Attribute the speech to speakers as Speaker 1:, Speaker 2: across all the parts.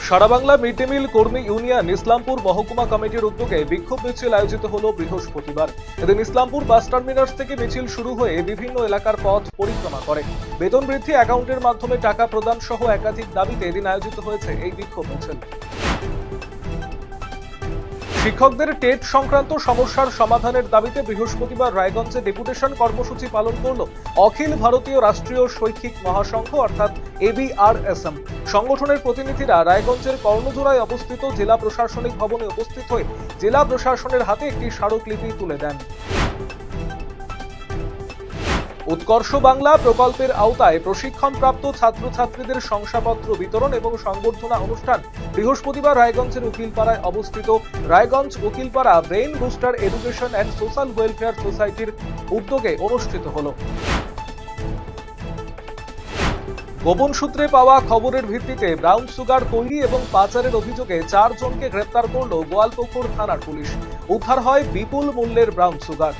Speaker 1: সারা Bangla mid day meal কর্মী union Islampur মহকুমা কমিটির উদ্যোগে বিক্ষোভ মিছিল আয়োজিত হলো বৃহস্পতিবার। এদিন ইসলামপুর বাস টার্মিনাস থেকে মিছিল শুরু হয়ে বিভিন্ন এলাকার পথ পরিক্রমা করে। বেতন বৃদ্ধি, অ্যাকাউন্টের মাধ্যমে টাকা প্রদান সহ একাধিক দাবিতে এদিন আয়োজিত হয়েছে এই বিক্ষোভ মিছিল। শিক্ষকদের টেট সংক্রান্ত সমস্যার সমাধানের দাবিতে বৃহস্পতিবার রায়গঞ্জে ডেপুটেশন কর্মসূচি পালন করল অখিল ভারতীয় রাষ্ট্রীয় শৈক্ষিক মহাসংঘ অর্থাৎ ABRSM। সংগঠনের প্রতিনিধিরা রায়গঞ্জের কর্ণজোড়ায় অবস্থিত জেলা প্রশাসনিক ভবনে উপস্থিত হয়ে জেলা প্রশাসনের হাতে একটি স্মারকলিপি তুলে দেন। উৎকর্ষ বাংলা প্রকল্পের আওতায় প্রশিক্ষণপ্রাপ্ত ছাত্রছাত্রীদের শংসাপত্র বিতরণ এবং সংবর্ধনা অনুষ্ঠান বৃহস্পতিবার রায়গঞ্জের উকিলপাড়ায় অবস্থিত Raiganj Ukilpara brain booster education and social welfare সোসাইটির উদ্যোগে অনুষ্ঠিত হলো। গোপন সূত্রে পাওয়া খবরের ভিত্তিতে ব্রাউন সুগার তৈরি এবং পাচারের অভিযোগে 4 জনকে গ্রেপ্তার করল গোয়ালপুকুর থানার পুলিশ। উদ্ধার হয় বিপুল মূল্যের ব্রাউন সুগার।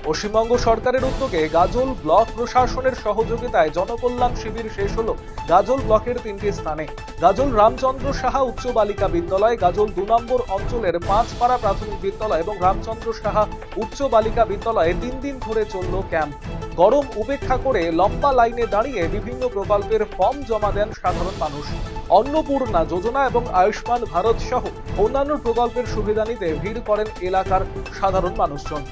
Speaker 1: পশ্চিমবঙ্গ সরকারের উদ্যোগে গাজল ব্লক প্রশাসনের সহযোগিতায় জনকল্যাণ শিবির শেষ হলো গাজল ব্লকের 3টি স্থানে। গাজল রামচন্দ্র সাহা উচ্চ বালিকা বিদ্যালয়, গাজল 2 নম্বর অঞ্চলের 5 পাড়া প্রাথমিক বিদ্যালয় এবং রামচন্দ্র সাহা উচ্চ বালিকা বিদ্যালয়ে 3 দিন ধরে চলল ক্যাম্প। গরম উপেক্ষা করে লম্বা লাইনে দাঁড়িয়ে বিভিন্ন প্রকল্পের ফর্ম জমা দেন সাধারণ মানুষ। অন্নপূর্ণা যোজনা এবং আয়ুষ্মান ভারত সহ অন্যান্য প্রকল্পের সুবিধা নিতে ভিড় করেন এলাকার সাধারণ মানুষজন।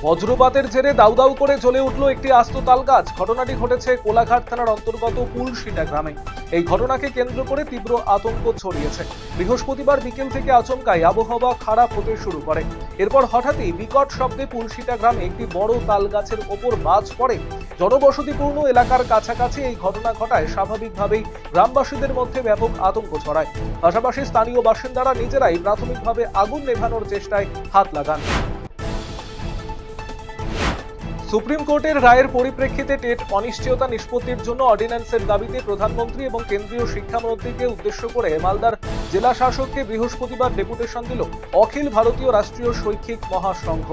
Speaker 1: বজ্রপাতের জেরে দাউ দাউ করে জ্বলে উঠল একটি আস্ত তাল গাছ। ঘটনাটি ঘটেছে কোলাঘাট থানার অন্তর্গত পুলশিটা গ্রামে। এই ঘটনাকে কেন্দ্র করে তীব্র আতঙ্ক ছড়িয়েছে। বৃহস্পতিবার বিকেল থেকে আচমকাই আবহাওয়া খারাপ হতে শুরু করে। এরপর হঠাৎই বিকট শব্দে পুলশিটা গ্রামে একটি বড় তাল গাছের ওপর বাজ পড়ে। জনবসতিপূর্ণ এলাকার কাছাকাছি এই ঘটনা ঘটায় স্বাভাবিকভাবেই গ্রামবাসীদের মধ্যে ব্যাপক আতঙ্ক ছড়ায়। পাশাপাশি স্থানীয় বাসিন্দারা নিজেরাই প্রাথমিকভাবে আগুন নেভানোর চেষ্টায় হাত লাগান। সুপ্রিম কোর্টের রায়ের পরিপ্রেক্ষিতে টেট অনিশ্চয়তা নিষ্পত্তির জন্য অর্ডিন্যান্সের দাবিতে প্রধানমন্ত্রী এবং কেন্দ্রীয় শিক্ষামন্ত্রীকে উদ্দেশ্য করে মালদার জেলা শাসককে বৃহস্পতিবার ডেপুটেশন দিল অখিল ভারতীয় রাষ্ট্রীয় শৈক্ষিক মহাসংঘ।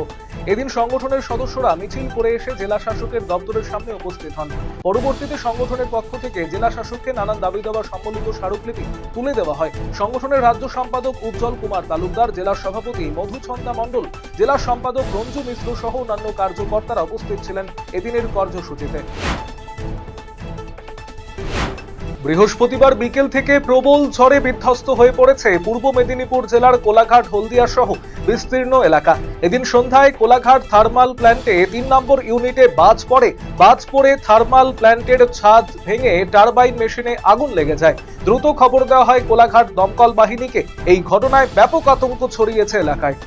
Speaker 1: এদিন সংগঠনের সদস্যরা মিছিল করে এসে জেলা শাসকের দপ্তরের সামনে উপস্থিত হন। পরবর্তীতে সংগঠনের পক্ষ থেকে জেলা শাসককে নানান দাবি দেওয়া সম্বলিত স্মারকলিপি তুলে দেওয়া হয়। সংগঠনের রাজ্য সম্পাদক উজ্জ্বল কুমার তালুকদার, জেলা সভাপতি মধুচন্দা মণ্ডল, জেলা সম্পাদক রঞ্জু মিশ্র সহ অন্যান্য কার্যকর্তারা উপস্থিত ছিলেন এদিনের কার্যসূচিতে। বৃহস্পতিবার বিকেল থেকে প্রবল ঝড়ে বিধ্বস্ত হয়ে পড়েছে পূর্ব মেদিনীপুর জেলার কোলাঘাট হলদিয়া সহ বিস্তীর্ণ এলাকা। এদিন সন্ধ্যায় কোলাঘাট থার্মাল প্ল্যান্টে 3 নম্বর ইউনিটে বাজ পড়ে থার্মাল প্ল্যান্টের ছাদ ভেঙে টারবাইন মেশিনে আগুন লেগে যায়। দ্রুত খবর দেওয়া হয় কোলাঘাট দমকল বাহিনীকে। এই ঘটনায় ব্যাপক আতঙ্ক ছড়িয়েছে এলাকায়।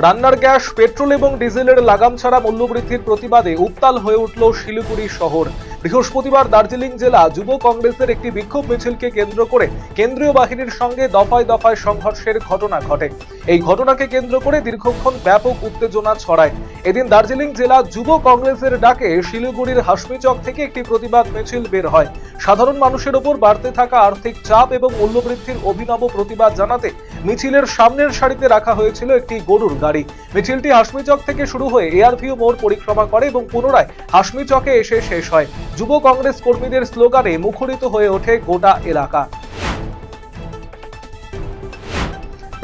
Speaker 1: রান্নার গ্যাস, পেট্রোল এবং ডিজেলের লাগাম ছাড়া মূল্যবৃদ্ধির প্রতিবাদে উত্তাল হয়ে উঠল শিলিগুড়ি শহর। বৃহস্পতিবার দার্জিলিং জেলা যুব কংগ্রেসের একটি বিক্ষোভ মিছিলকে কেন্দ্র করে কেন্দ্রীয় বাহিনীর সঙ্গে দফায় দফায় সংঘর্ষের ঘটনা ঘটে। এই ঘটনাকে কেন্দ্র করে দীর্ঘক্ষণ ব্যাপক উত্তেজনা ছড়ায়। এদিন দার্জিলিং জেলা যুব কংগ্রেসের ডাকে শিলিগুড়ির হাসমিচক থেকে একটি প্রতিবাদ মিছিল বের হয়। সাধারণ মানুষের ওপর বাড়তে থাকা আর্থিক চাপ এবং মূল্যবৃদ্ধির অভিনব প্রতিবাদ জানাতে মিছিলের সামনের সারিতে রাখা হয়েছিল একটি গরুর গাড়ি। মিছিলটি হাসমিচক থেকে শুরু হয়ে এআরভিউ মোড় পরিক্রমা করে এবং পুনরায় হাসমিচকে এসে শেষ হয়। যুব কংগ্রেস কর্মীদের স্লোগানে মুখরিত হয়ে ওঠে গোটা এলাকা।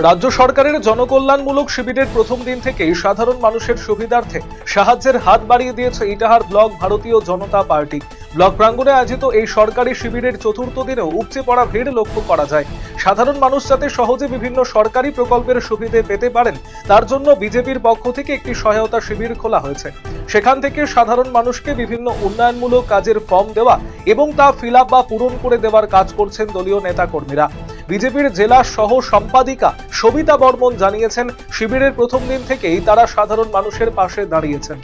Speaker 1: রাজ্য সরকারের জনকল্যাণমূলক শিবিরের প্রথম দিন থেকেই সাধারণ মানুষের সুবিধার্থে সাহায্যের হাত বাড়িয়ে দিয়েছে ইটাহার ব্লক ভারতীয় জনতা পার্টি। ব্লক প্রাঙ্গণে আয়োজিত এই সরকারি শিবিরের চতুর্থ দিনেও উপচে পড়া ভিড় লক্ষ্য করা যায়। সাধারণ মানুষ যাতে সহজে বিভিন্ন সরকারি প্রকল্পের সুবিধে পেতে পারেন তার জন্য বিজেপির পক্ষ থেকে একটি সহায়তা শিবির খোলা হয়েছে। সেখান থেকে সাধারণ মানুষকে বিভিন্ন উন্নয়নমূলক কাজের ফর্ম দেওয়া এবং তা ফিল আপ বা পূরণ করে দেওয়ার কাজ করছেন দলীয় নেতাকর্মীরা। বিজেপির জেলা সহ সম্পাদিকা সবিতা বর্মন জানিয়েছেন, শিবিরের প্রথম দিন থেকেই তারা সাধারণ মানুষের পাশে দাঁড়িয়েছেন।